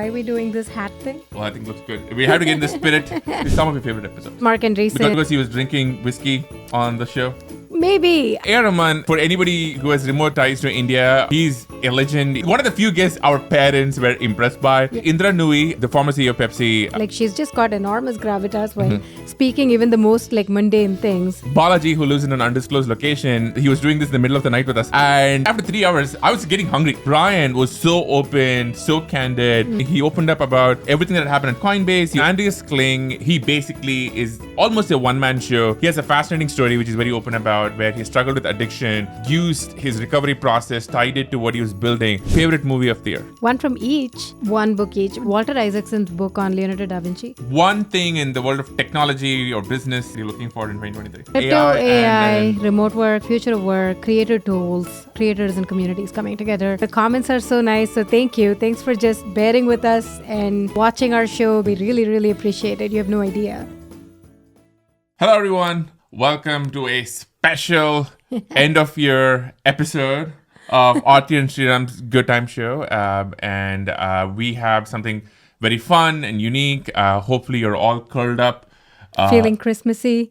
why are we doing this hat thing? Well, I think it looks good. We have to get in the spirit to some of your favorite episodes. Mark and Reese. Because he was drinking whiskey on the show. Maybe. A.R. Rahman, for anybody who has remote ties to India, he's a legend. One of the few guests our parents were impressed by. Yeah. Indra Nui, the former CEO of Pepsi. Like, she's just got enormous gravitas while speaking even the most like mundane things. Balaji, who lives in an undisclosed location, he was doing this in the middle of the night with us. And after 3 hours, I was getting hungry. Brian was so open, so candid. He opened up about everything that happened at Coinbase. Andreas Kling, he basically is almost a one-man show. He has a fascinating story, which is very open about, where he struggled with addiction, used his recovery process, tied it to what he was building. Favorite movie of the year? One from each, one book each. Walter Isaacson's book on Leonardo da Vinci. One thing in the world of technology or business you're looking for in 2023? Crypto, AI, remote work, future of work, creator tools, creators and communities coming together. The comments are so nice, so thank you. Thanks for just bearing with us and watching our show. We really, really appreciate it. You have no idea. Hello, everyone. Welcome to a special end of year episode of Aarthi and Sriram's Good Time Show. And we have something very fun and unique. Hopefully you're all curled up. Feeling Christmassy.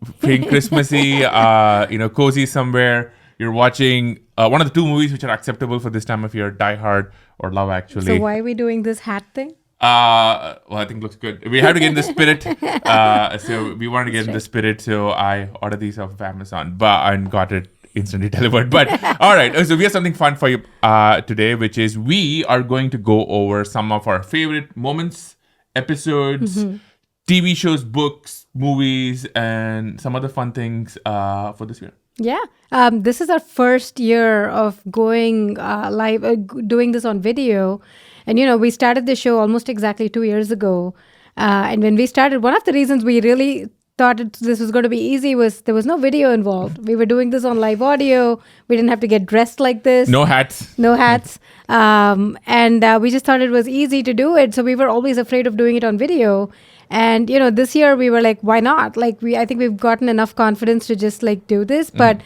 Cozy somewhere. You're watching one of the two movies which are acceptable for this time of year, Die Hard or Love Actually. So why are we doing this hat thing? Well, I think it looks good. We have to get in the spirit. So we want to get in the spirit. So I ordered these off of Amazon, and got it instantly delivered. But all right. So we have something fun for you today, which is we are going to go over some of our favorite moments, episodes, TV shows, books, movies, and some other fun things for this year. Yeah. This is our first year of going live, doing this on video. And, we started the show almost exactly 2 years ago. And when we started, one of the reasons we really thought this was going to be easy was there was no video involved. We were doing this on live audio. We didn't have to get dressed like this. No hats. And we just thought it was easy to do it. So we were always afraid of doing it on video. And, this year we were like, why not? I think we've gotten enough confidence to just do this. But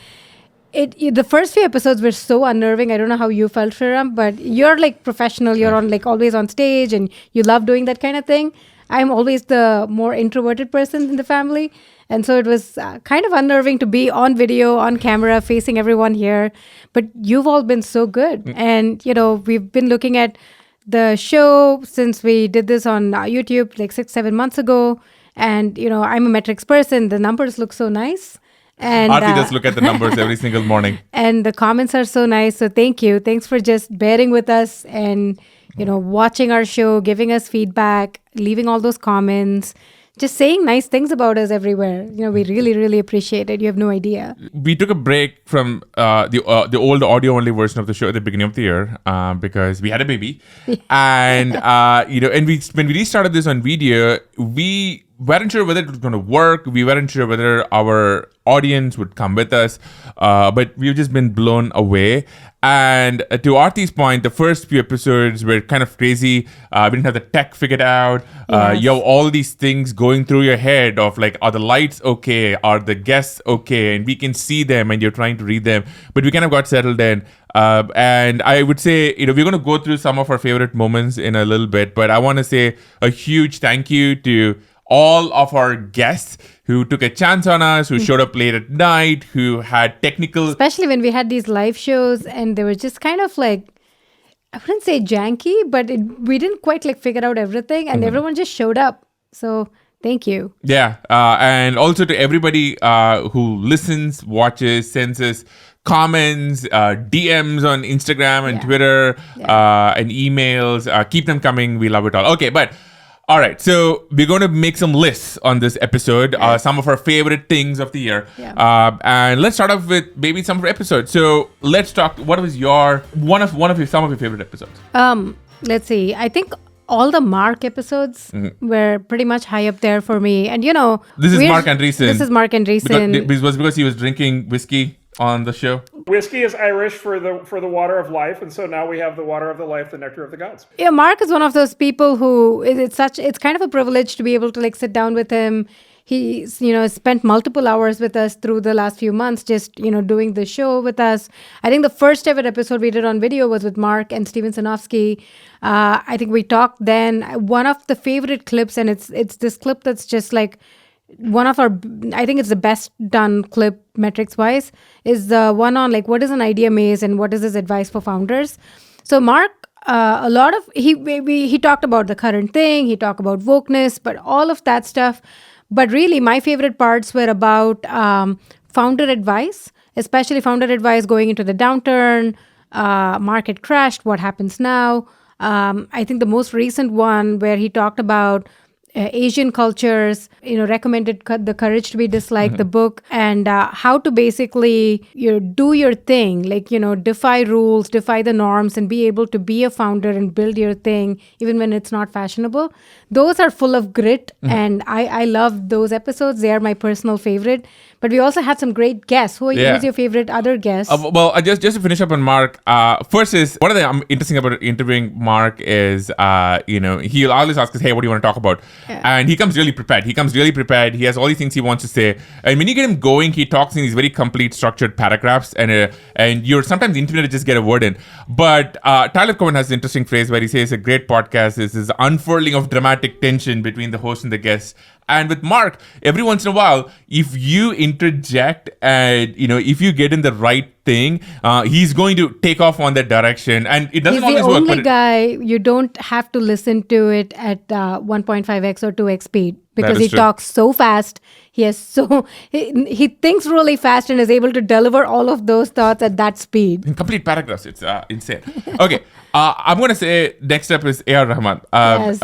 the first few episodes were so unnerving. I don't know how you felt, Sriram, but you're professional. You're on always on stage and you love doing that kind of thing. I'm always the more introverted person in the family. And so it was kind of unnerving to be on video, on camera, facing everyone here. But you've all been so good. And, we've been looking at the show since we did this on YouTube 6-7 months ago. And, I'm a metrics person. The numbers look so nice. And Aarthi does look at the numbers every single morning. And the comments are so nice. So thank you. Thanks for just bearing with us and, watching our show, giving us feedback, leaving all those comments, just saying nice things about us everywhere. We really, really appreciate it. You have no idea. We took a break from the old audio-only version of the show at the beginning of the year because we had a baby. And, when we restarted this on video, we weren't sure whether it was going to work. We weren't sure whether our audience would come with us. But we've just been blown away. And to Aarthi's point, the first few episodes were kind of crazy. We didn't have the tech figured out. Yes. You have all these things going through your head of are the lights okay? Are the guests okay? And we can see them and you're trying to read them. But we kind of got settled in. And I would say, we're going to go through some of our favorite moments in a little bit. But I want to say a huge thank you to all of our guests who took a chance on us, who showed up late at night, who had technical... Especially when we had these live shows and they were just kind of I wouldn't say janky, but we didn't quite figure out everything and everyone just showed up. So thank you. Yeah. And also to everybody who listens, watches, sends us comments, DMs on Instagram and Twitter, and emails. Keep them coming. We love it all. Okay, but... All right, so we're going to make some lists on this episode, some of our favorite things of the year. Yeah. And let's start off with maybe some of our episodes. So let's talk, what was some of your favorite episodes? Let's see. I think all the Mark episodes were pretty much high up there for me. And this is Mark Andreessen. This is Mark Andreessen. Because he was drinking whiskey on the show. Whiskey is Irish for the water of life, and so now we have the water of the life, the nectar of the gods. Yeah, Mark is one of those people who it's kind of a privilege to be able to sit down with him. He's, spent multiple hours with us through the last few months, just, doing the show with us. I think the first ever episode we did on video was with Mark and Steven Sanofsky. I think we talked then. One of the favorite clips, and it's this clip that's just like one of our, I think it's the best done clip metrics wise, is the one on like what is an idea maze and what is his advice for founders. So Mark, a lot of he talked about the current thing, he talked about wokeness, but all of that stuff. But really, my favorite parts were about founder advice, especially founder advice going into the downturn, market crashed, what happens now. I think the most recent one where he talked about Asian cultures, recommended The Courage to be Disliked, the book, and how to basically do your thing, like, defy rules, defy the norms, and be able to be a founder and build your thing, even when it's not fashionable. Those are full of grit, and I love those episodes. They are my personal favorite. But we also had some great guests. Who's your favorite other guest? Just to finish up on Mark, first is, one of the interesting about interviewing Mark is, he'll always ask us, hey, what do you want to talk about? Yeah. And he comes really prepared. He has all these things he wants to say. And when you get him going, he talks in these very complete, structured paragraphs. And you're sometimes intimidated to just get a word in. But Tyler Cohen has an interesting phrase where he says a great podcast is this unfurling of dramatic tension between the host and the guest. And with Mark, every once in a while, if you interject and, if you get in the right thing, he's going to take off on that direction. And it doesn't always work. He's the only guy you don't have to listen to it at 1.5x or 2x speed because he talks so fast. He thinks really fast and is able to deliver all of those thoughts at that speed. In complete paragraphs. It's insane. Okay. I'm going to say next up is A.R. Rahman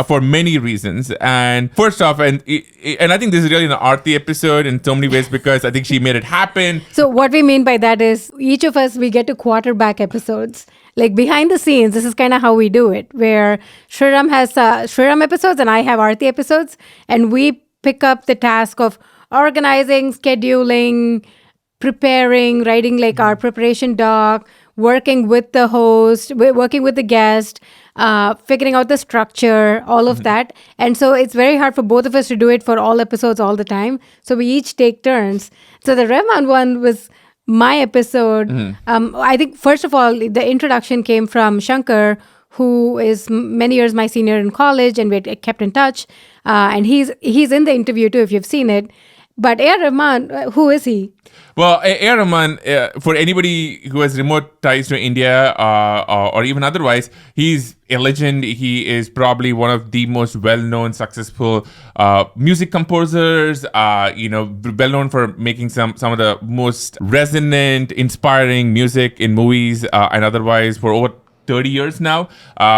for many reasons. And first off, and I think this is really an Aarthi episode in so many ways because I think she made it happen. So what we mean by that is each of us, we get to quarterback episodes. Like behind the scenes, this is kind of how we do it, where Sriram has Sriram episodes and I have Aarthi episodes. And we pick up the task of organizing, scheduling, preparing, writing like our preparation doc, working with the host, working with the guest, figuring out the structure, all of that. And so it's very hard for both of us to do it for all episodes all the time. So we each take turns. So the Rahman one was my episode. I think, first of all, the introduction came from Shankar, who is many years my senior in college, and we kept in touch. And he's in the interview too, if you've seen it. But A.R. Rahman, who is he? Well, A.R. Rahman, for anybody who has remote ties to India or even otherwise, he's a legend. He is probably one of the most well-known, successful music composers, well-known for making some of the most resonant, inspiring music in movies and otherwise for over 30 years now.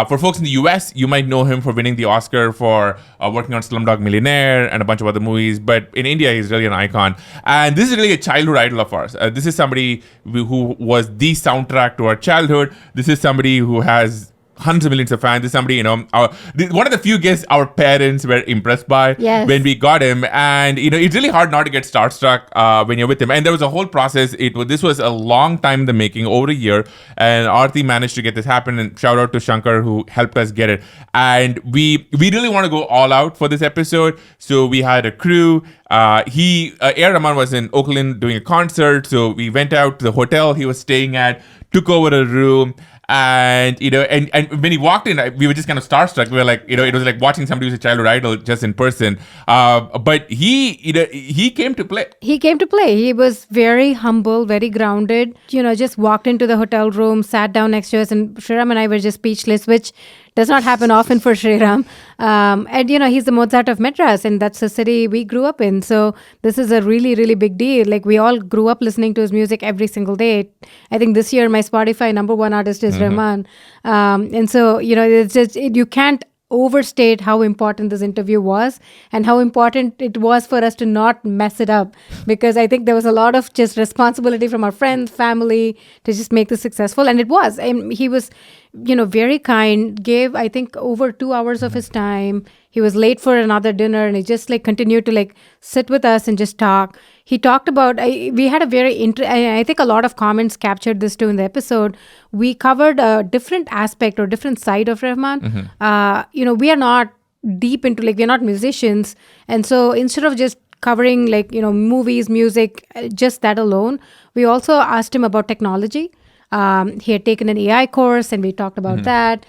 For folks in the US, you might know him for winning the Oscar for working on Slumdog Millionaire and a bunch of other movies. But in India, he's really an icon. And this is really a childhood idol of ours. This is somebody who was the soundtrack to our childhood. This is somebody who has hundreds of millions of fans. This is somebody, one of the few guests our parents were impressed by when we got him. And, it's really hard not to get starstruck when you're with him. And there was a whole process. This was a long time in the making, over a year. And Aarthi managed to get this happen. And shout out to Shankar who helped us get it. And we really want to go all out for this episode. So we had a crew. A.R. Rahman was in Oakland doing a concert. So we went out to the hotel he was staying at, took over a room. And and when he walked in, we were just kind of starstruck. We were like, it was like watching somebody who's a childhood idol just in person. But he came to play. He came to play. He was very humble, very grounded. Just walked into the hotel room, sat down next to us, and Sriram and I were just speechless, which does not happen often for Sriram. And, he's the Mozart of Madras, and that's the city we grew up in. So this is a really, really big deal. Like, we all grew up listening to his music every single day. I think this year my Spotify number one artist is Rahman. And so, it's just, you can't overstate how important this interview was and how important it was for us to not mess it up, because I think there was a lot of just responsibility from our friends, family to just make this successful. And it was. And he was, very kind, gave, I think, over 2 hours of his time. He was late for another dinner and he just continued to sit with us and just talk. He talked about, we had a very, I think a lot of comments captured this too in the episode. We covered a different aspect or different side of Rahman. We are not deep into, we're not musicians. And so instead of just covering like, movies, music, just that alone. We also asked him about technology. He had taken an AI course and we talked about that.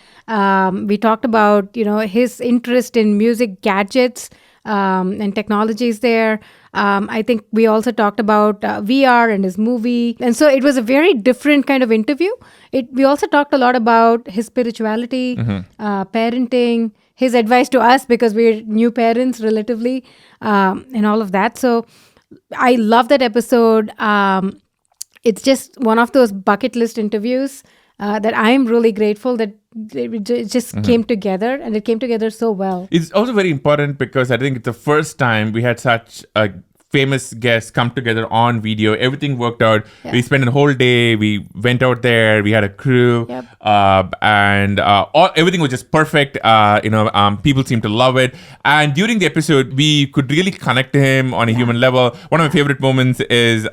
We talked about, his interest in music gadgets and technologies there. I think we also talked about VR and his movie. And so it was a very different kind of interview. We also talked a lot about his spirituality, parenting, his advice to us because we're new parents relatively, and all of that. So I love that episode. It's just one of those bucket list interviews that I'm really grateful that it just came together, and it came together so well. It's also very important because I think it's the first time we had such a famous guests come together on video. Everything worked out. Yeah. We spent a whole day. We went out there. We had a crew, Yep. and everything was just perfect. People seemed to love it. And during the episode, we could really connect to him on a human level. One of my favorite moments is,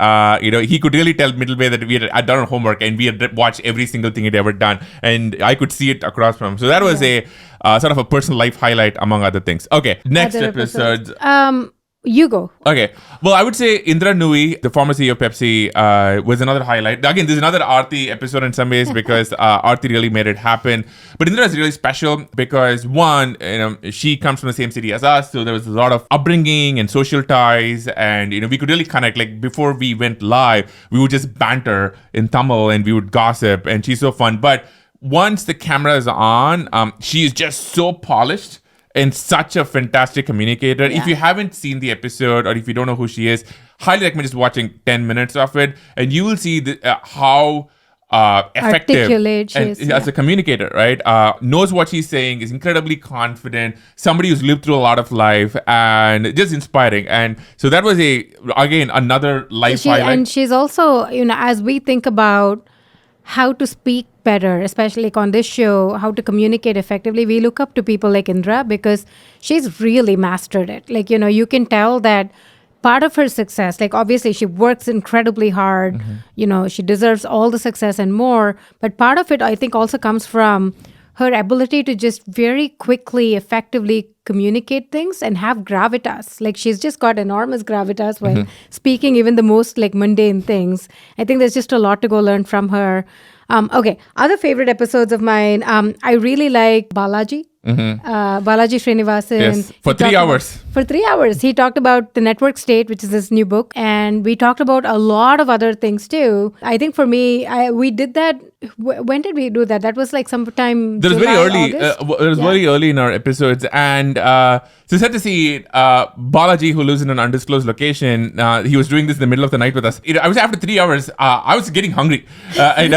he could really tell midway that we had done our homework and we had watched every single thing he'd ever done, and I could see it across from him. So that was a sort of a personal life highlight among other things. Okay, next Other episode. You go. Okay. Well, I would say Indra Nui, the former CEO of Pepsi, was another highlight. Again, this is another Aarthi episode in some ways because Aarthi really made it happen. But Indra is really special because one, she comes from the same city as us, so there was a lot of upbringing and social ties, and we could really connect. Like before we went live, we would just banter in Tamil and we would gossip, and she's so fun. But once the camera is on, she is just so polished and such a fantastic communicator. Yeah. If you haven't seen the episode or if you don't know who she is, highly recommend just watching 10 minutes of it, and you will see how effective Articulate she is, as a communicator, right? Knows what she's saying, is incredibly confident, somebody who's lived through a lot of life, and just inspiring. And so that was another life highlight. And she's also, as we think about how to speak better, especially like on this show, how to communicate effectively, we look up to people like Indra because she's really mastered it. Like, you can tell that part of her success, like obviously she works incredibly hard, she deserves all the success and more, but part of it I think also comes from her ability to just very quickly, effectively communicate things and have gravitas. Like she's just got enormous gravitas when speaking even the most like mundane things. I think there's just a lot to go learn from her. Okay, other favorite episodes of mine. I really like Balaji. Balaji Srinivasan. Yes, for 3 hours. For 3 hours. He talked about The Network State, which is this new book. And we talked about a lot of other things too. I think for me, we did that. When did we do that? That was like sometime That was July, very early. August? It was very early in our episodes. And so sad to see Balaji, who lives in an undisclosed location, he was doing this in the middle of the night with us. I was after 3 hours, I was getting hungry. And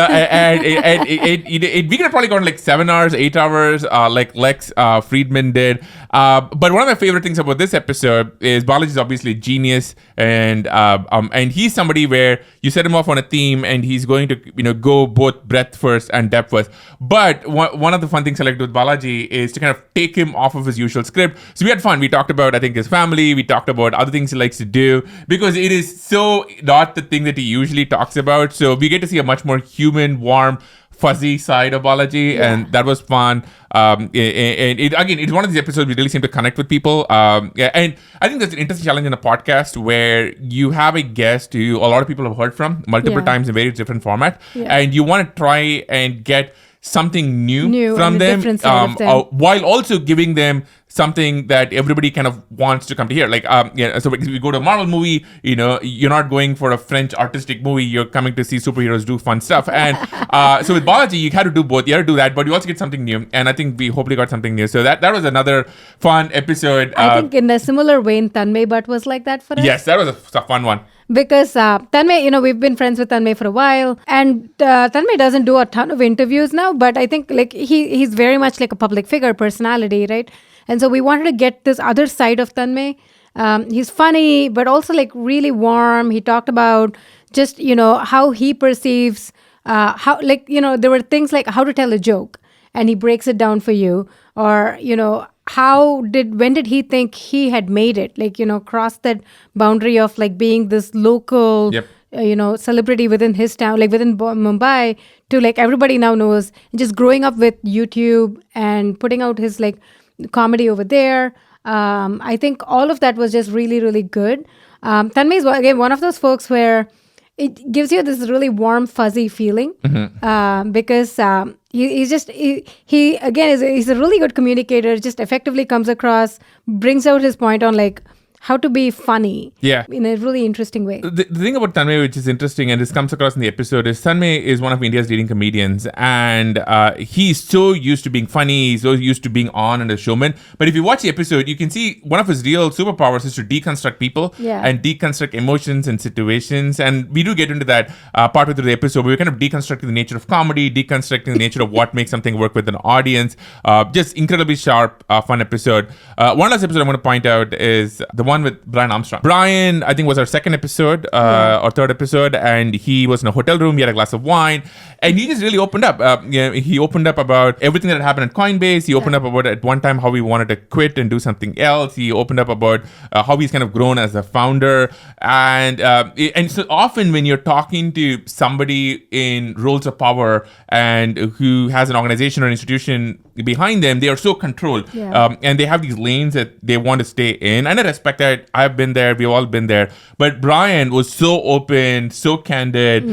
we could have probably gone like 7 hours, 8 hours, like Lex Friedman did. But one of my favorite things about this episode is Balaji is obviously a genius, and he's somebody where you set him off on a theme, and he's going to go both breadth first and depth first. But one of the fun things I like to do with Balaji is to kind of take him off of his usual script. So we had fun. We talked about, I think, his family. We talked about other things he likes to do because it is so not the thing that he usually talks about. So we get to see a much more human, warm, fuzzy side of Balaji, and that was fun. And it's one of these episodes we really seem to connect with people. And I think that's an interesting challenge in a podcast where you have a guest who a lot of people have heard from multiple times in various different formats, and you want to try and get something new from them, while also giving them something that everybody kind of wants to come to hear. Like, so if you go to a Marvel movie, you're not going for a French artistic movie, you're coming to see superheroes do fun stuff. And so with Balaji, you had to do both. You had to do that, but you also get something new. And I think we hopefully got something new. So that was another fun episode. I think in a similar vein, Tanmay Bhatt was like that for us. Yes, that was a fun one. Because Tanmay, we've been friends with Tanmay for a while, and Tanmay doesn't do a ton of interviews now, but I think like he's very much like a public figure personality, right? And so we wanted to get this other side of Tanmay. He's funny, but also like really warm. He talked about just, how he perceives, how like, there were things like how to tell a joke, and he breaks it down for you, or, when did he think he had made it? Like, crossed that boundary of like being this local, celebrity within his town, like within Mumbai, to like everybody now knows, and just growing up with YouTube and putting out his like comedy over there. I think all of that was just really, really good. Tanmay is again one of those folks where it gives you this really warm, fuzzy feeling because he's just he again he's a really good communicator. Just effectively comes across, brings out his point on like how to be funny in a really interesting way. The thing about Tanmay, which is interesting, and this comes across in the episode, is Tanmay is one of India's leading comedians, and he's so used to being funny, he's so used to being on and a showman. But if you watch the episode, you can see one of his real superpowers is to deconstruct people and deconstruct emotions and situations. And we do get into that partway through the episode, where we're kind of deconstructing the nature of comedy, deconstructing the nature of what makes something work with an audience. Just incredibly sharp, fun episode. One last episode I want to point out is the one with Brian Armstrong. Brian, I think, was our second episode or third episode, and he was in a hotel room. He had a glass of wine, and he just really opened up. He opened up about everything that had happened at Coinbase. He opened up about at one time how he wanted to quit and do something else. He opened up about how he's kind of grown as a founder, and so often when you're talking to somebody in roles of power and who has an organization or institution behind them, they are so controlled, and they have these lanes that they want to stay in. And I respect that. I've been there. We've all been there. But Brian was so open, so candid.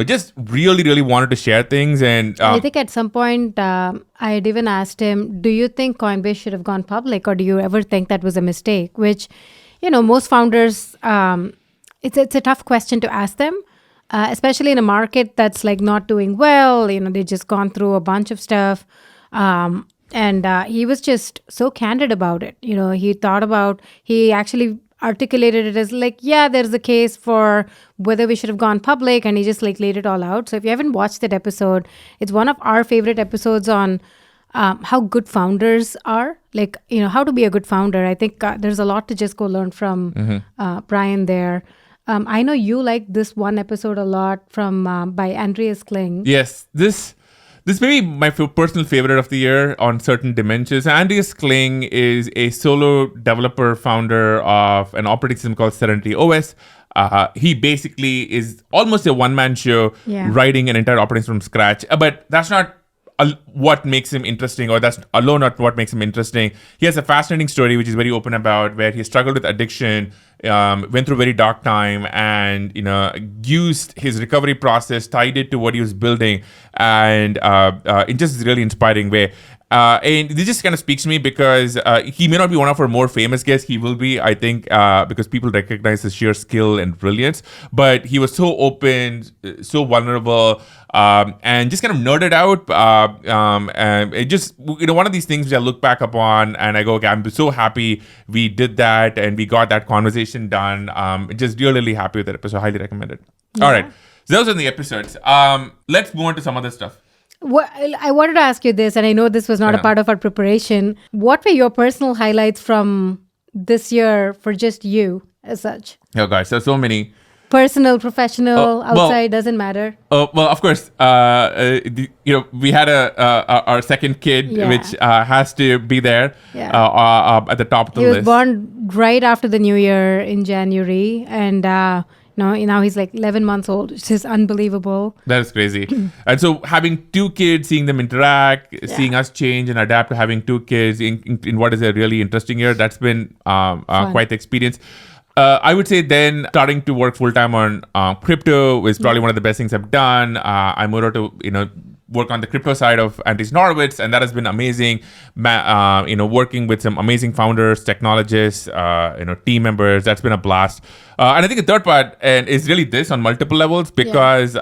Just really, really wanted to share things. And I think at some point I had even asked him, "Do you think Coinbase should have gone public, or do you ever think that was a mistake?" Which, most founders, it's a tough question to ask them. Especially in a market that's like not doing well, they just gone through a bunch of stuff. And he was just so candid about it. He actually articulated it as like, there's a case for whether we should have gone public, and he just like laid it all out. So if you haven't watched that episode, it's one of our favorite episodes on how good founders are, like, how to be a good founder. I think there's a lot to just go learn from Brian there. I know you like this one episode a lot from by Andreas Kling. Yes, this may be my personal favorite of the year on certain dimensions. Andreas Kling is a solo developer founder of an operating system called Serenity OS. He basically is almost a one-man show, writing an entire operating system from scratch. But that's not what makes him interesting, or that's alone not what makes him interesting. He has a fascinating story, which is very open about, where he struggled with addiction, went through a very dark time, and used his recovery process, tied it to what he was building, and in just a really inspiring way. And this just kind of speaks to me because he may not be one of our more famous guests. He will be, I think, because people recognize his sheer skill and brilliance. But he was so open, so vulnerable, and just kind of nerded out. And it just, one of these things which I look back upon and I go, okay, I'm so happy we did that and we got that conversation done. Just really happy with that episode. Highly recommend it. All right. So those are the episodes. Let's move on to some other stuff. I wanted to ask you this, and I know this was not a part of our preparation. What were your personal highlights from this year for just you as such? Oh, gosh, there's so many. Personal, professional, outside, doesn't matter. Well, of course, we had our second kid, which has to be there at the top of the list. He was born right after the New Year in January, and now he's like 11 months old, which is unbelievable. That is crazy. And so having two kids, seeing them interact, seeing us change and adapt to having two kids in what is a really interesting year, that's been quite the experience. I would say then starting to work full-time on crypto was probably one of the best things I've done. I moved over to, work on the crypto side of Andreessen Horowitz, and that has been amazing. Working with some amazing founders, technologists, team members, that's been a blast. And I think the third part is really this on multiple levels, because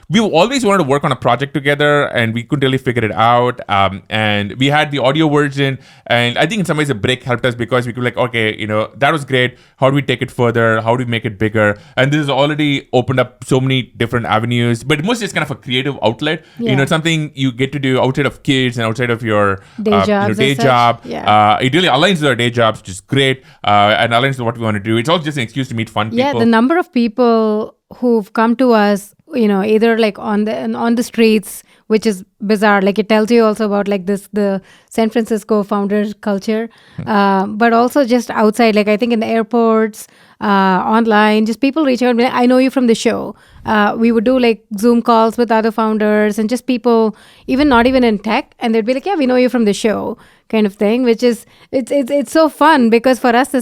we always wanted to work on a project together and we couldn't really figure it out. And we had the audio version, and I think in some ways a break helped us because we could be like, okay, that was great. How do we take it further? How do we make it bigger? And this has already opened up so many different avenues, but mostly it's kind of a creative outlet. It's something you get to do outside of kids and outside of your day job. It really aligns with our day jobs, which is great, and aligns with what we want to do. It's also just an excuse to meet fun people. Yeah, the number of people who've come to us, either like on the streets, which is bizarre. Like it tells you also about like the San Francisco founder culture, but also just outside. Like I think in the airports, online, just people reach out and be like, I know you from the show. We would do like Zoom calls with other founders and just people, even not even in tech, and they'd be like, yeah, we know you from the show. kind of thing, which is it's so fun because for us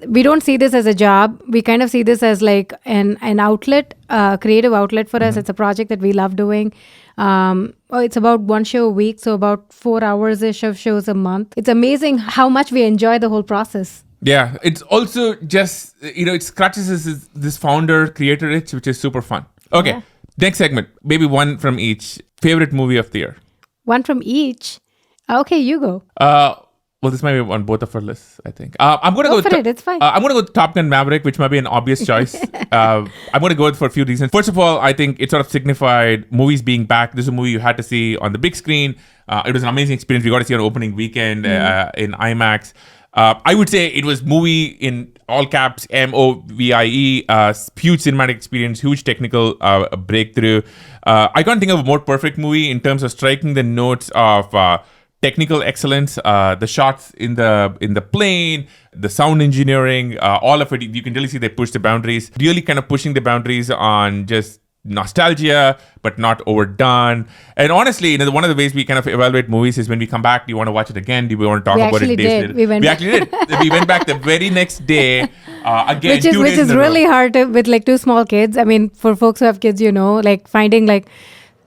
we don't see this as a job. We kind of see this as like an outlet, creative outlet for us. It's a project that we love doing. It's about one show a week, so about 4 hours ish of shows a month. It's amazing how much we enjoy the whole process. Yeah, it's also just, it scratches this founder creator itch, which is super fun. Okay, Yeah. Next segment, maybe one from each. Favorite movie of the year? One from each. Okay, you go. Well, this might be on both of our lists, I think. I'm going to Go for it, it's fine. I'm going to go with Top Gun Maverick, which might be an obvious choice. I'm going to go with it for a few reasons. First of all, I think it sort of signified movies being back. This is a movie you had to see on the big screen. It was an amazing experience. We got to see it on opening weekend in IMAX. I would say it was movie in all caps, MOVIE, huge cinematic experience, huge technical breakthrough. I can't think of a more perfect movie in terms of striking the notes of technical excellence, the shots in the plane, the sound engineering, all of it. You can really see they push the boundaries, really kind of pushing the boundaries on just nostalgia, but not overdone. And honestly, one of the ways we kind of evaluate movies is when we come back, do you want to watch it again? Do we want to talk We about it actually days did. later? We actually did. We went back the very next day, again, Which is 2 days in a row. really hard with like 2 small kids. I mean, for folks who have kids, like finding like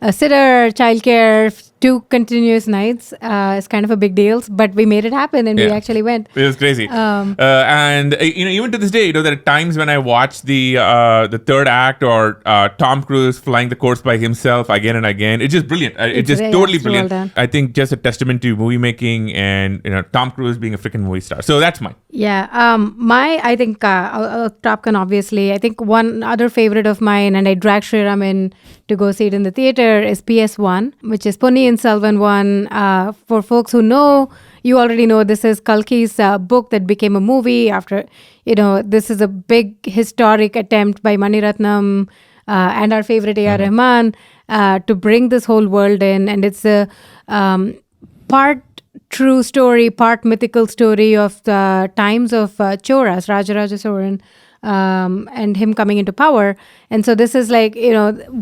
a sitter, childcare, 2 continuous nights is kind of a big deal. But we made it happen, and we Yeah. actually went. It was crazy, and even to this day, there are times when I watch the third act or Tom Cruise flying the course by himself again and again. It's just brilliant. It's just totally it's well brilliant. done. I think just a testament to movie making and Tom Cruise being a freaking movie star. So that's mine. Yeah. I think Top Gun, obviously. I think one other favorite of mine, and I dragged Sriram in to go see it in the theater, is PS1, which is Ponniyin Selvan one. For folks who know, you already know this is Kalki's book that became a movie after, this is a big historic attempt by Maniratnam and our favorite A.R. Rahman to bring this whole world in. And it's a part true story, part mythical story of the times of Choras, Rajaraja Soran, and him coming into power. And so this is like,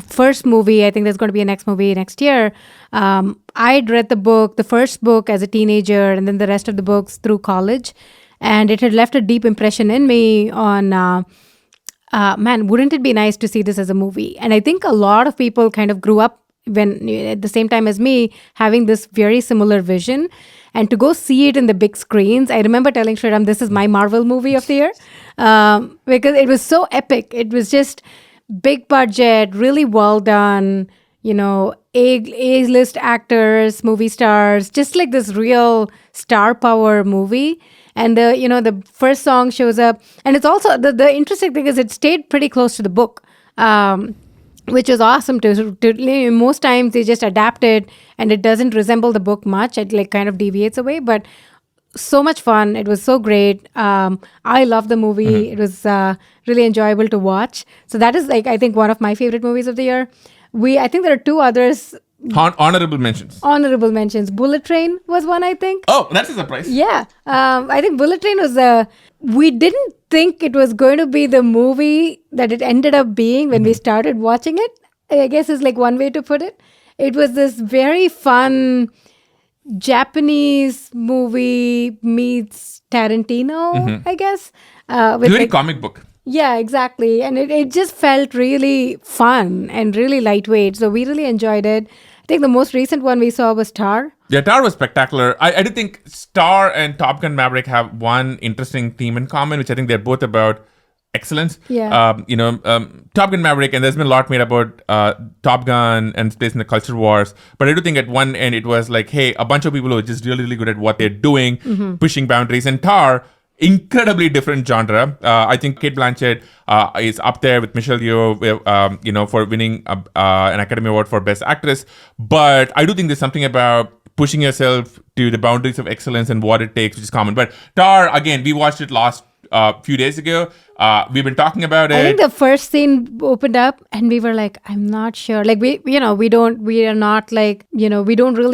first movie. I think there's going to be a next movie next year. I'd read the first book as a teenager, and then the rest of the books through college. And it had left a deep impression in me on, man, wouldn't it be nice to see this as a movie? And I think a lot of people kind of grew up at the same time as me, having this very similar vision. And to go see it in the big screens, I remember telling Sriram, this is my Marvel movie of the year, because it was so epic. It was just big budget, really well done, A-list actors, movie stars, just like this real star power movie. And the first song shows up. And it's also, the interesting thing is it stayed pretty close to the book. Which is awesome to most times they just adapt it and it doesn't resemble the book much. It like kind of deviates away, but so much fun. It was so great. I love the movie. It was really enjoyable to watch. So that is like, I think one of my favorite movies of the year. I think there are 2 others. Honorable mentions. Honorable mentions. Bullet Train was one, I think. Oh, that's a surprise. Yeah. I think Bullet Train was we didn't think it was going to be the movie that it ended up being when we started watching it. I guess is like one way to put it. It was this very fun Japanese movie meets Tarantino, I guess. With Very like, comic book. yeah, exactly. And it just felt really fun and really lightweight. So we really enjoyed it. I think the most recent one we saw was Tar. Yeah, Tar was spectacular. I do think Star and Top Gun Maverick have one interesting theme in common, which I think they're both about excellence. Yeah. Top Gun Maverick, and there's been a lot made about Top Gun and space in the culture wars. But I do think at one end it was like, hey, a bunch of people who are just really, really good at what they're doing, pushing boundaries. And Tar, incredibly different genre. I think Kate Blanchett is up there with Michelle Yeoh, for winning an Academy Award for Best Actress. But I do think there's something about pushing yourself to the boundaries of excellence and what it takes, which is common. But Tar, again, we watched it last few days ago. We've been talking about it. I think the first scene opened up and we were like, I'm not sure. Like we don't really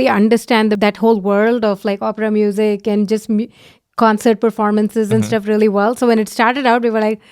understand that whole world of like opera music and just concert performances and stuff really well. So when it started out, we were like,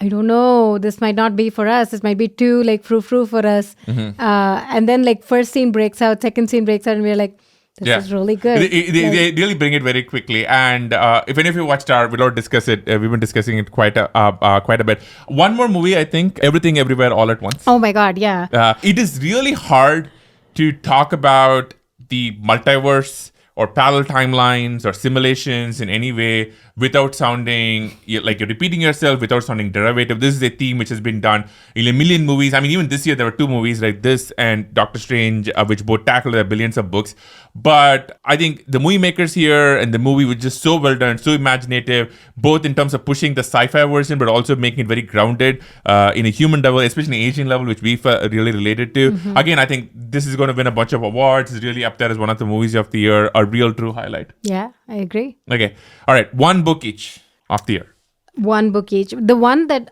I don't know, this might not be for us. This might be too like frou-frou for us. And then like first scene breaks out, second scene breaks out, and we're like, this is really good. They really bring it very quickly. And if any of you watched our, we'll not discuss it. We've been discussing it quite a bit. One more movie, I think, Everything Everywhere All at Once. Oh my God, yeah. It is really hard to talk about the multiverse or parallel timelines or simulations in any way without sounding like you're repeating yourself, without sounding derivative. This is a theme which has been done in a million movies. I mean, even this year there were 2 movies like this and Doctor Strange, which both tackle the billions of books. But I think the movie makers here and the movie was just so well done, so imaginative, both in terms of pushing the sci-fi version, but also making it very grounded in a human level, especially an Asian level, which we really related to. Mm-hmm. Again, I think this is going to win a bunch of awards. It's really up there as one of the movies of the year, a real true highlight. Yeah, I agree. Okay. All right. 1 book each of the year. 1 book each. The one that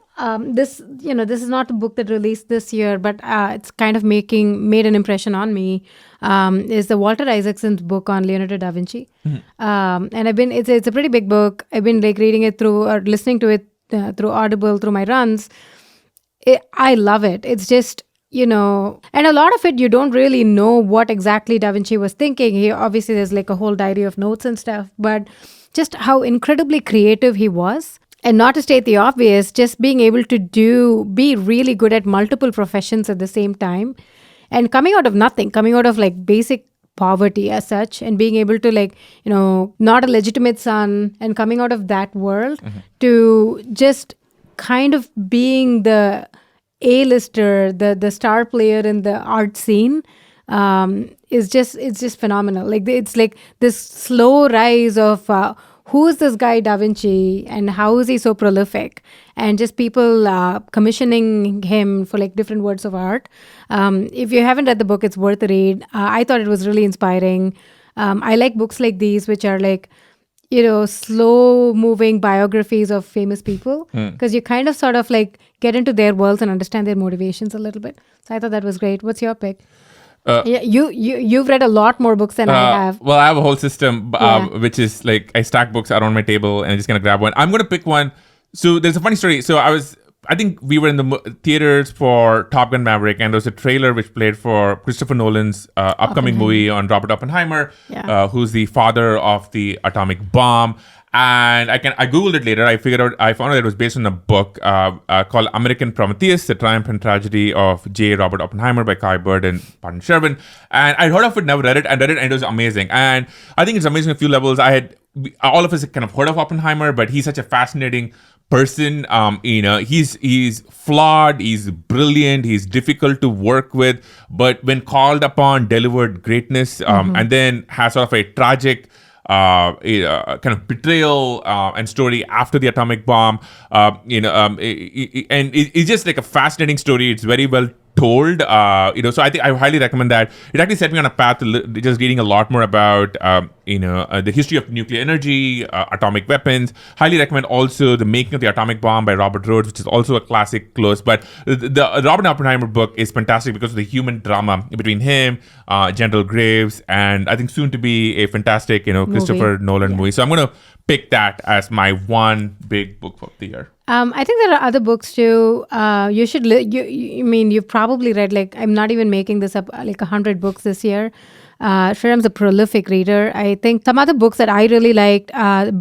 this is not a book that released this year, but it's kind of made an impression on me. Is the Walter Isaacson's book on Leonardo da Vinci. And it's a pretty big book. I've been like reading it through or listening to it through Audible through my runs. I love it. It's just, and a lot of it you don't really know what exactly Da Vinci was thinking. Obviously there's like a whole diary of notes and stuff, but just how incredibly creative he was. And not to state the obvious, just being able to be really good at multiple professions at the same time and coming out of nothing, coming out of like basic poverty as such, and being able to like, not a legitimate son and coming out of that world to just kind of being the A-lister, the star player in the art scene it's just phenomenal. Like it's like this slow rise of who is this guy Da Vinci and how is he so prolific, and just people commissioning him for like different works of art. If you haven't read the book, it's worth a read. I thought it was really inspiring. I like books like these, which are like, slow moving biographies of famous people, because you kind of sort of like get into their worlds and understand their motivations a little bit. So I thought that was great. What's your pick? Yeah, you've read a lot more books than I have. Well, I have a whole system, which is like I stack books around my table and I'm just gonna grab one. I'm gonna pick one. So there's a funny story. So I think we were in the theaters for Top Gun Maverick, and there was a trailer which played for Christopher Nolan's upcoming movie on Robert Oppenheimer, who's the father of the atomic bomb. And I Googled it later. I found out that it was based on a book called American Prometheus, The Triumph and Tragedy of J. Robert Oppenheimer by Kai Bird and Martin Sherwin. And I'd heard of it, never read it, and it was amazing. And I think it's amazing on a few levels. All of us had kind of heard of Oppenheimer, but he's such a fascinating person. He's flawed, he's brilliant, he's difficult to work with, but when called upon, delivered greatness, and then has sort of a tragic kind of betrayal and story after the atomic bomb. And it's just like a fascinating story. It's very well told. So I think I highly recommend that. It actually set me on a path to just reading a lot more about the history of nuclear energy, atomic weapons. Highly recommend also The Making of the Atomic Bomb by Robert Rhodes, which is also a classic close. But the Robert Oppenheimer book is fantastic because of the human drama between him, General Graves, and I think soon to be a fantastic Christopher Nolan movie. So I'm going to pick that as my one big book of the year. I think there are other books too. You should. You've probably read, like, I'm not even making this up, like 100 books this year. Sriram's a prolific reader. I think some other books that I really liked,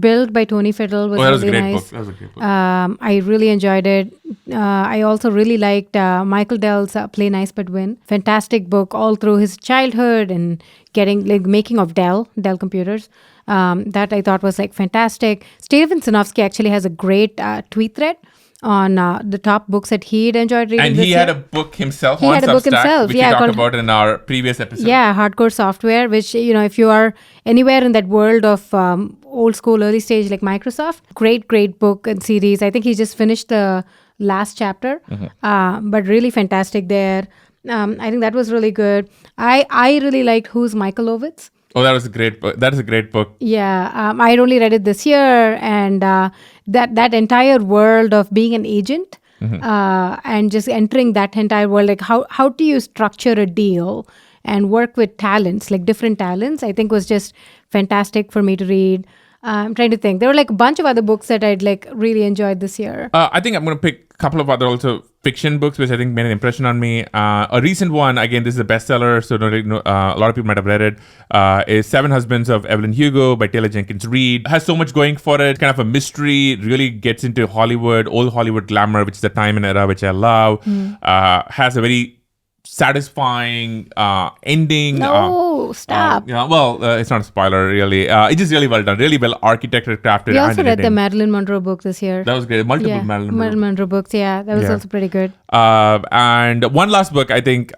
Build by Tony Fiddle was really nice. That was a great book. I really enjoyed it. I also really liked Michael Dell's Play Nice But Win. Fantastic book all through his childhood and making of Dell computers. That I thought was like fantastic. Steven Sinofsky actually has a great tweet thread on the top books that he'd enjoyed reading. And he had a book himself on Substack, which we talked about in our previous episode. Yeah, Hardcore Software, which, if you are anywhere in that world of old school, early stage like Microsoft, great book and series. I think he just finished the last chapter, but really fantastic there. I think that was really good. I really liked Who's Michael Ovitz. Oh, that was a great book. That is a great book. Yeah, I'd only read it this year, and that entire world of being an agent and just entering that entire world, like how do you structure a deal and work with talents, like different talents, I think was just fantastic for me to read. I'm trying to think. There were like a bunch of other books that I'd like really enjoyed this year. I think I'm going to pick couple of other also fiction books which I think made an impression on me. A recent one, again, this is a bestseller, so a lot of people might have read it, is Seven Husbands of Evelyn Hugo by Taylor Jenkins Reid. Has so much going for it, kind of a mystery, really gets into Hollywood, old Hollywood glamour, which is the time and era which I love. Has a very satisfying ending. No, stop. It's not a spoiler, really. It's just really well done, really well architected, crafted. We also and read the editing. Marilyn Monroe book this year. That was great. Multiple Marilyn Monroe books. Yeah, that was also pretty good. And one last book I think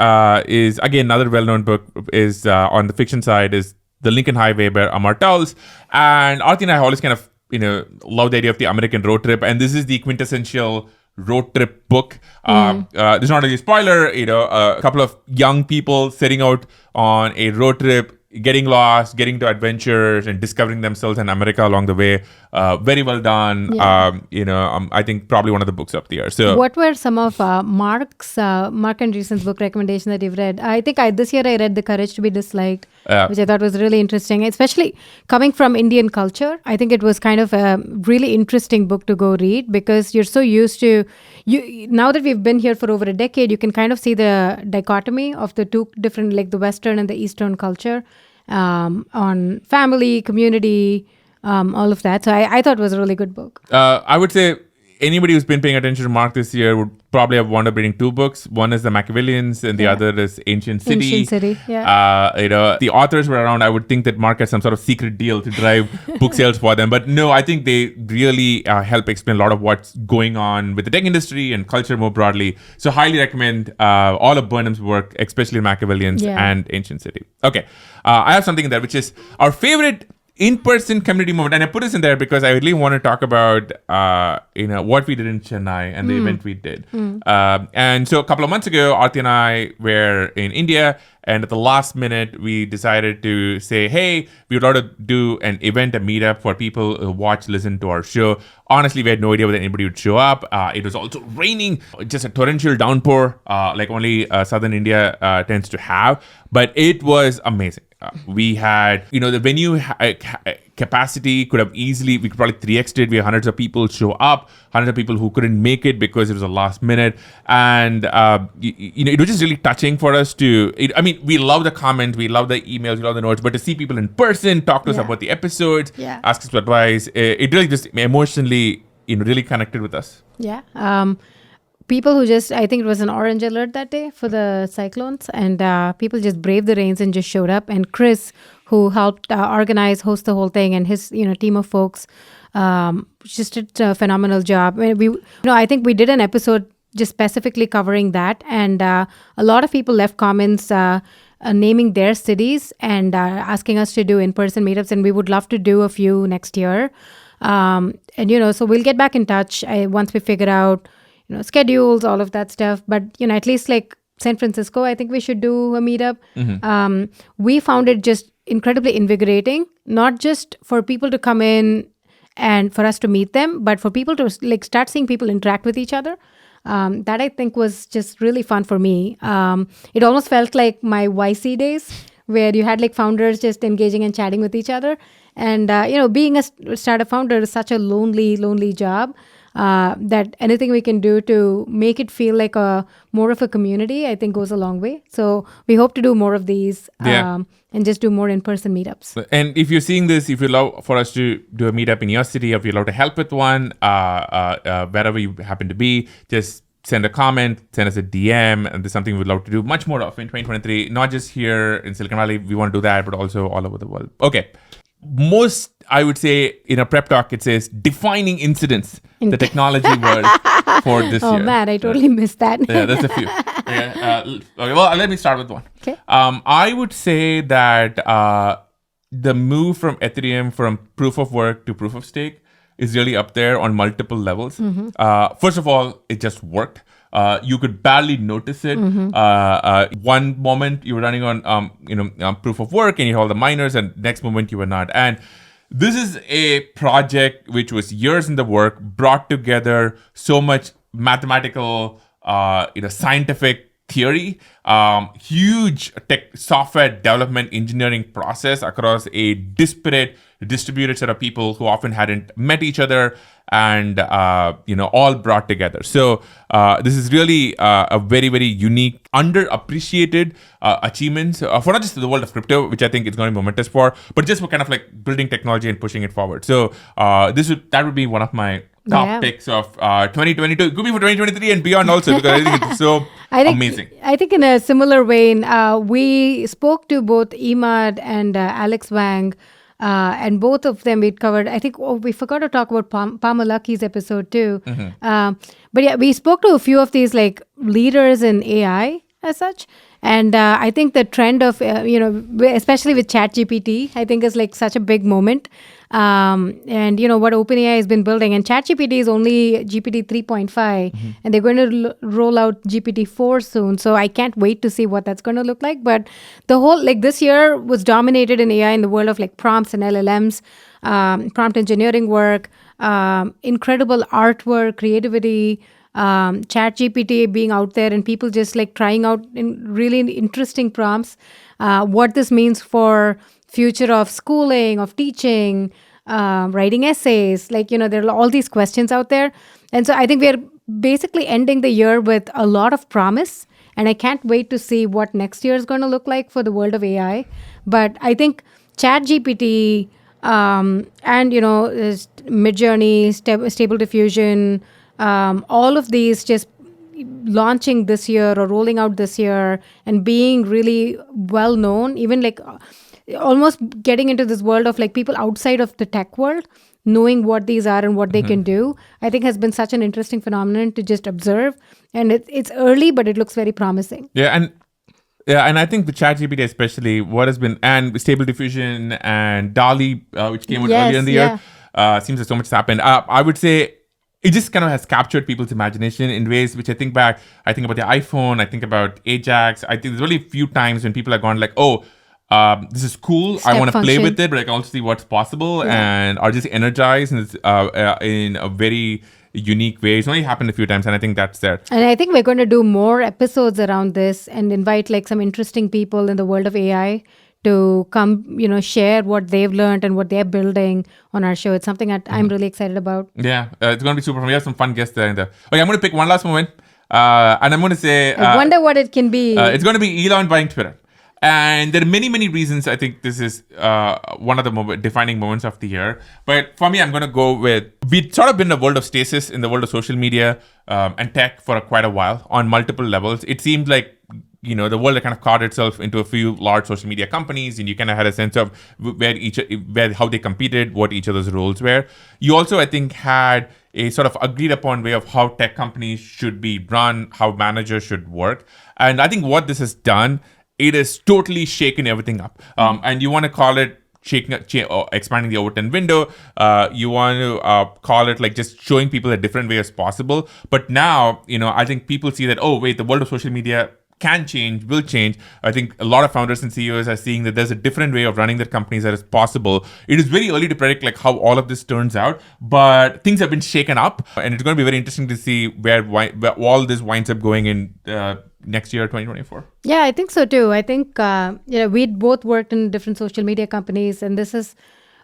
is, again, another well-known book is on the fiction side, is The Lincoln Highway by Amar Towles. And Aarthi and I always kind of love the idea of the American road trip, and this is the quintessential road trip book. This is not really a spoiler. A couple of young people setting out on a road trip, getting lost, getting to adventures, and discovering themselves in America along the way. Very well done. Yeah. I think probably one of the books of the year. So, what were some of Mark and Jason's book recommendations that you've read? I think this year I read The Courage to be Disliked, which I thought was really interesting, especially coming from Indian culture. I think it was kind of a really interesting book to go read, because you're so used to now that we've been here for over a decade, you can kind of see the dichotomy of the two different, like the Western and the Eastern culture, on family, community, all of that. So I thought it was a really good book. I would say anybody who's been paying attention to Mark this year would probably have wound up reading two books. One is The Machiavellians, and the other is Ancient City. Ancient City, yeah. The authors were around. I would think that Mark had some sort of secret deal to drive book sales for them. But no, I think they really help explain a lot of what's going on with the tech industry and culture more broadly. So highly recommend all of Burnham's work, especially Machiavellians and Ancient City. Okay, I have something in there, which is our favorite in-person community moment, and I put this in there because I really want to talk about what we did in Chennai and the event we did. And so a couple of months ago, Aarthi and I were in India, and at the last minute, we decided to say, hey, we would love to do an event, a meetup for people who watch, listen to our show. Honestly, we had no idea whether anybody would show up. It was also raining, just a torrential downpour, like only southern India tends to have. But it was amazing. We had, the venue capacity we could probably 3x it. We had hundreds of people show up, hundreds of people who couldn't make it because it was a last minute. And, it was just really touching for us we love the comments, we love the emails, we love the notes, but to see people in person, talk to us about the episodes, ask us for advice, it really just emotionally, really connected with us. Yeah. People who I think it was an orange alert that day for the cyclones, and people just braved the rains and just showed up. And Chris, who helped host the whole thing, and his team of folks, just did a phenomenal job. I think we did an episode just specifically covering that, and a lot of people left comments naming their cities and asking us to do in-person meetups, and we would love to do a few next year. So we'll get back in touch once we figure out schedules, all of that stuff. But, at least like San Francisco, I think we should do a meetup. We found it just incredibly invigorating, not just for people to come in and for us to meet them, but for people to start seeing people interact with each other. That I think was just really fun for me. It almost felt like my YC days, where you had founders just engaging and chatting with each other. And, being a startup founder is such a lonely job. That anything we can do to make it feel like more of a community, I think goes a long way. So we hope to do more of these and just do more in-person meetups. And if you're seeing this, if you love for us to do a meetup in your city, if you'd love to help with one, wherever you happen to be, just send a comment, send us a DM, and this is something we'd love to do much more of in 2023. Not just here in Silicon Valley, we want to do that, but also all over the world. Okay. Most, I would say, in a prep talk, it says defining incidents in the technology world for this year. Oh man, I totally missed that. Yeah, there's a few. Okay, well, let me start with one. Okay. I would say that the move from Ethereum from proof of work to proof of stake is really up there on multiple levels. First of all, it just worked. You could barely notice it. One moment you were running on, proof of work, and you had all the miners, and next moment you were not. And this is a project which was years in the work, brought together so much mathematical, scientific theory, huge tech software development engineering process across a disparate, distributed set of people who often hadn't met each other and all brought together. So this is really a very, very unique, underappreciated achievements for not just the world of crypto, which I think is going to be momentous for, but just for kind of like building technology and pushing it forward. So that would be one of my top picks of 2022. It could be for 2023 and beyond also, because I think it's so amazing. I think in a similar vein, we spoke to both Emad and Alex Wang, and both of them we'd covered. I think we forgot to talk about Pamalakki's episode too. But yeah, we spoke to a few of these like leaders in AI as such. And I think the trend of, especially with ChatGPT, I think is like such a big moment. And, what OpenAI has been building. And ChatGPT is only GPT 3.5. And they're going to roll out GPT 4 soon. So I can't wait to see what that's going to look like. But the whole, like this year was dominated in AI in the world of like prompts and LLMs, prompt engineering work, incredible artwork, creativity, ChatGPT being out there and people just like trying out in really interesting prompts, what this means for future of schooling, of teaching, writing essays, there are all these questions out there. And so I think we're basically ending the year with a lot of promise, and I can't wait to see what next year is going to look like for the world of AI. But I think ChatGPT and Midjourney, Stable Diffusion, all of these just launching this year or rolling out this year and being really well known, even like almost getting into this world of like people outside of the tech world knowing what these are and what they can do, I think has been such an interesting phenomenon to just observe. And it's early, but it looks very promising. And I think the ChatGPT especially, what has been, and Stable Diffusion and DALL-E, which came out earlier in the year, seems like so much has happened. I would say it just kind of has captured people's imagination in ways which I think about the iPhone, I think about Ajax. I think there's really a few times when people have gone like, this is cool. I want to play with it, but I can also see what's possible and are just energized in a very unique way. It's only happened a few times, and I think that's there. And I think we're going to do more episodes around this and invite like some interesting people in the world of AI to come, share what they've learned and what they're building on our show. It's something that I'm really excited about. Yeah, it's going to be super fun. We have some fun guests there. Okay, I'm going to pick one last moment, and I'm going to say... I wonder what it can be. It's going to be Elon buying Twitter. And there are many, many reasons. I think this is one of the defining moments of the year. But for me, I'm going to go with... We've sort of been in a world of stasis in the world of social media and tech for quite a while on multiple levels. It seemed like the world kind of caught itself into a few large social media companies, and you kind of had a sense of how they competed, what each other's roles were. You also, I think, had a sort of agreed upon way of how tech companies should be run, how managers should work. And I think what this has done, it has totally shaken everything up. And you want to call it expanding the overton window. You want to call it like just showing people a different way as possible. But now, I think people see that, the world of social media can change, will change. I think a lot of founders and CEOs are seeing that there's a different way of running their companies that is possible. It is very early to predict like how all of this turns out, but things have been shaken up, and it's going to be very interesting to see where all this winds up going in next year, 2024. Yeah, I think so too. I think we'd both worked in different social media companies, and this is,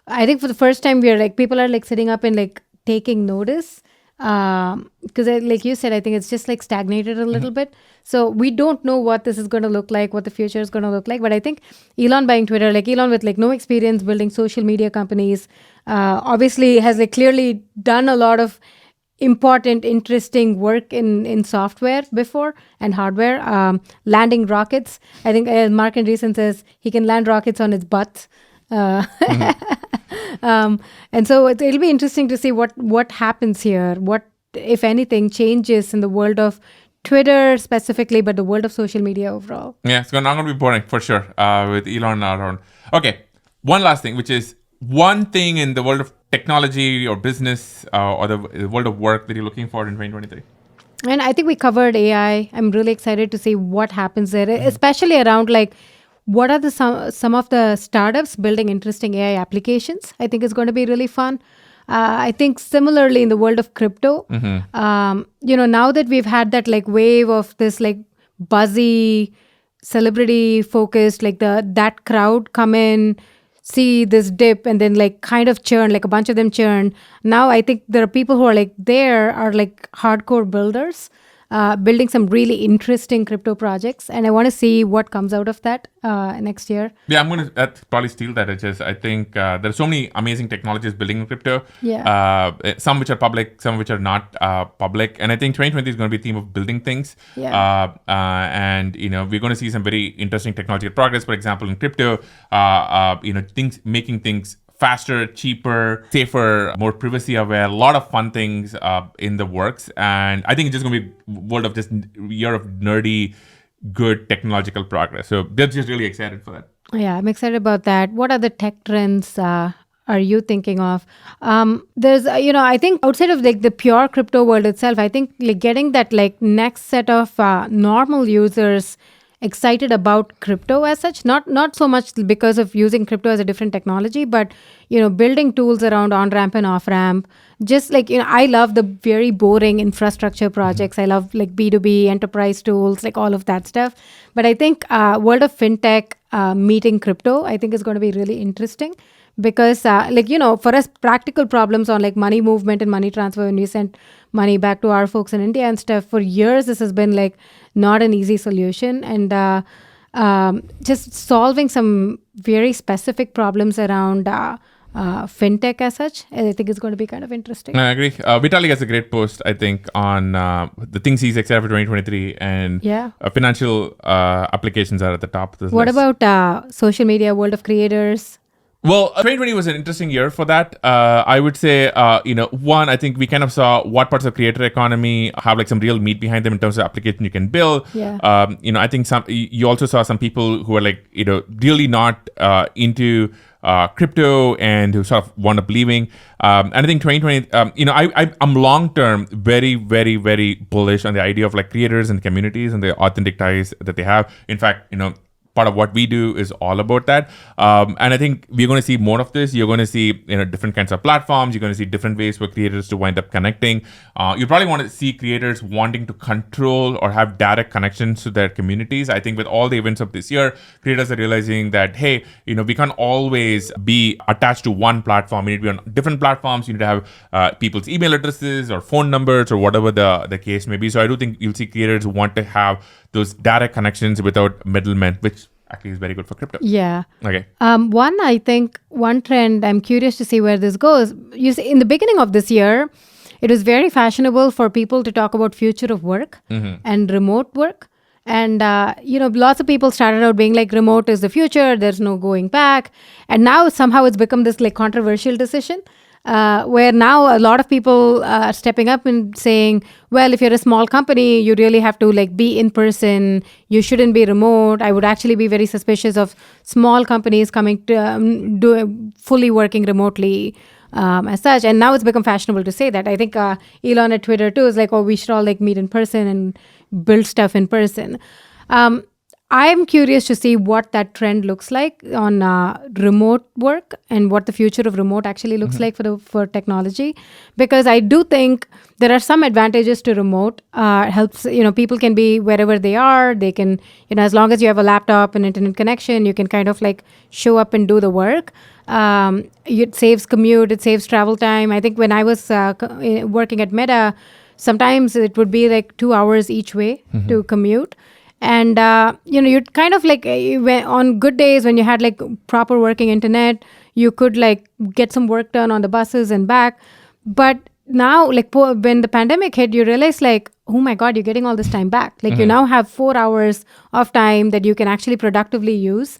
I think for the first time, we're like people are like sitting up and like taking notice. Because like you said, I think it's just like stagnated a little bit. So we don't know what this is going to look like, what the future is going to look like. But I think Elon buying Twitter, like Elon with like no experience building social media companies, obviously has like clearly done a lot of important, interesting work in software before and hardware, landing rockets. I think Mark Andreessen says he can land rockets on his butt. And so it'll be interesting to see what happens here, what, if anything, changes in the world of Twitter specifically, but the world of social media overall. Yeah, it's not going to be boring for sure with Elon around. Okay, one last thing, which is one thing in the world of technology or business or the world of work that you're looking for in 2023. And I think we covered AI. I'm really excited to see what happens there, especially around like, what are some of the startups building interesting AI applications? I think it's going to be really fun. I think similarly in the world of crypto, now that we've had that like wave of this like buzzy, celebrity focused, like that crowd come in, see this dip, and then like kind of churn, like a bunch of them churn. Now I think there are people who are like there are like hardcore builders, building some really interesting crypto projects, and I want to see what comes out of that next year. Yeah, I'm going to probably steal that. It's just, I think there are so many amazing technologies building in crypto. Yeah. Some which are public, some which are not public. And I think 2020 is going to be a theme of building things. Yeah. And, we're going to see some very interesting technological progress. For example, in crypto, making things faster, cheaper, safer, more privacy aware, a lot of fun things in the works. And I think it's just going to be a world of just year of nerdy, good technological progress. So they're just really excited for that. Yeah, I'm excited about that. What other tech trends are you thinking of? There's, I think outside of like the pure crypto world itself, I think like getting that like next set of normal users excited about crypto as such, not so much because of using crypto as a different technology, but building tools around on-ramp and off-ramp. Just like I love the very boring infrastructure projects. I love like B2B enterprise tools, like all of that stuff. But I think world of fintech meeting crypto, I think is going to be really interesting. Because for us, practical problems on like money movement and money transfer, when we send money back to our folks in India and stuff, for years this has been like not an easy solution. And just solving some very specific problems around fintech as such, I think is going to be kind of interesting. I agree. Vitalik has a great post, I think, on the things he's excited for 2023, and financial applications are at the top of this What list. about social media, world of creators? Well, 2020 was an interesting year for that. I would say, one, I think we kind of saw what parts of creator economy have like some real meat behind them in terms of application you can build. Yeah. I think you also saw some people who are like, really not into crypto and who sort of wound up leaving. And I think 2020, I'm long-term very, very, very bullish on the idea of like creators and communities and the authentic ties that they have. In fact, part of what we do is all about that. And I think we're going to see more of this. You're going to see, different kinds of platforms. You're going to see different ways for creators to wind up connecting. You probably want to see creators wanting to control or have direct connections to their communities. I think with all the events of this year, creators are realizing that, hey, we can't always be attached to one platform. You need to be on different platforms. You need to have people's email addresses or phone numbers or whatever the case may be. So I do think you'll see creators who want to have those direct connections without middlemen, which actually is very good for crypto. Yeah. Okay. One trend, I'm curious to see where this goes. You see, in the beginning of this year, it was very fashionable for people to talk about future of work and remote work. And, lots of people started out being like, remote is the future. There's no going back. And now somehow it's become this like controversial decision. Where now a lot of people are stepping up and saying, well, if you're a small company, you really have to like be in person. You shouldn't be remote. I would actually be very suspicious of small companies coming to fully working remotely as such. And now it's become fashionable to say that. I think Elon at Twitter too is like, oh, we should all like meet in person and build stuff in person. I'm curious to see what that trend looks like on remote work and what the future of remote actually looks like for technology, because I do think there are some advantages to remote. Helps, people can be wherever they are. They can, as long as you have a laptop and internet connection, you can kind of like show up and do the work. It saves commute, it saves travel time. I think when I was working at Meta, sometimes it would be like 2 hours each way to commute. And, you'd kind of like on good days when you had like proper working internet, you could like get some work done on the buses and back. But now, like when the pandemic hit, you realize like, oh my God, you're getting all this time back. Like you now have 4 hours of time that you can actually productively use.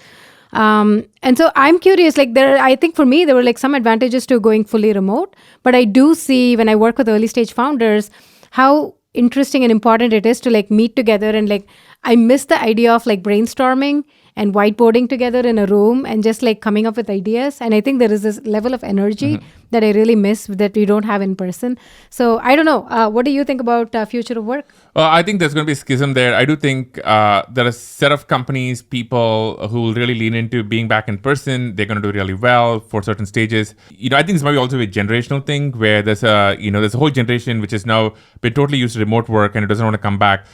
And so I'm curious, like I think for me, there were like some advantages to going fully remote. But I do see when I work with early stage founders, how interesting and important it is to like meet together. And like I miss the idea of like brainstorming and whiteboarding together in a room and just like coming up with ideas. And I think there is this level of energy that I really miss that we don't have in person. So I don't know. What do you think about future of work? I think there's going to be a schism there. I do think there are a set of companies, people who will really lean into being back in person. They're going to do really well for certain stages. I think this might be also a generational thing where there's a whole generation which has now been totally used to remote work and it doesn't want to come back.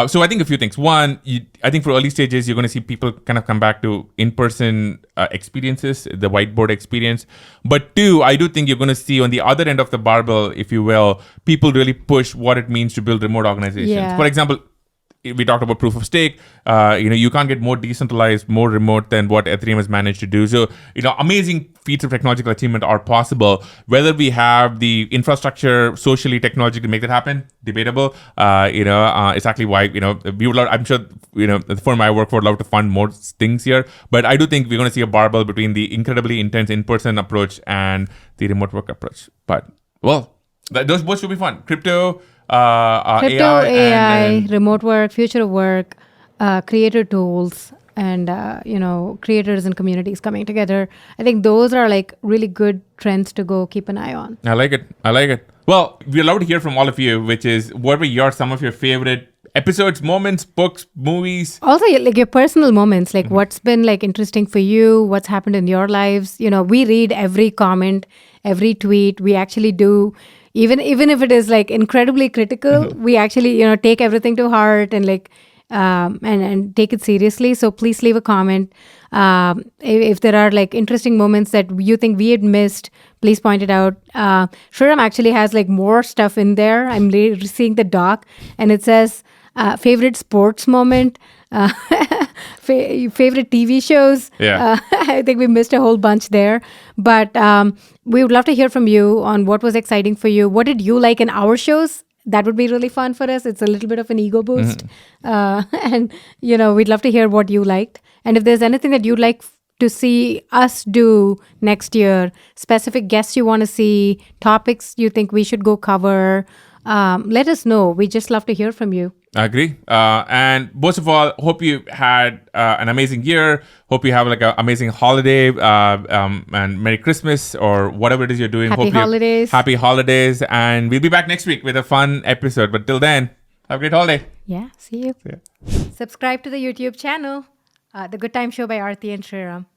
So I think a few things. One, I think for early stages, you're going to see people kind of come back to in-person experiences, the whiteboard experience. But two, I do think you're going to see on the other end of the barbell, if you will, people really push what it means to build remote organizations. Yeah. For example, we talked about proof of stake. You can't get more decentralized, more remote than what Ethereum has managed to do. So, amazing feats of technological achievement are possible. Whether we have the infrastructure, socially, technology to make that happen, debatable. Exactly why, we would love, I'm sure, the firm I work for would love to fund more things here. But I do think we're going to see a barbell between the incredibly intense in-person approach and the remote work approach. But, well, those both should be fun. Crypto, AI, and remote work, future of work, creator tools, and creators and communities coming together. I think those are like really good trends to go keep an eye on. I like it. Well, we'd love to hear from all of you, which is what were some of your favorite episodes, moments, books, movies? Also, like your personal moments, like what's been like interesting for you, what's happened in your lives. We read every comment, every tweet. We actually do. Even if it is like incredibly critical, we actually take everything to heart and like and take it seriously. So please leave a comment. If there are like interesting moments that you think we had missed, please point it out. Sriram actually has like more stuff in there. I'm seeing the doc, and it says favorite sports moment. Favorite TV shows. Yeah. I think we missed a whole bunch there. But we would love to hear from you on what was exciting for you. What did you like in our shows? That would be really fun for us. It's a little bit of an ego boost. And, we'd love to hear what you liked. And if there's anything that you'd like to see us do next year, specific guests you want to see, topics you think we should go cover, let us know. We just love to hear from you. I agree. And most of all, hope you had an amazing year. Hope you have like an amazing holiday and Merry Christmas or whatever it is you're doing. Happy holidays. Happy holidays. And we'll be back next week with a fun episode. But till then, have a great holiday. Yeah, see you. See ya. Subscribe to the YouTube channel, The Good Time Show by Aarthi and Sriram.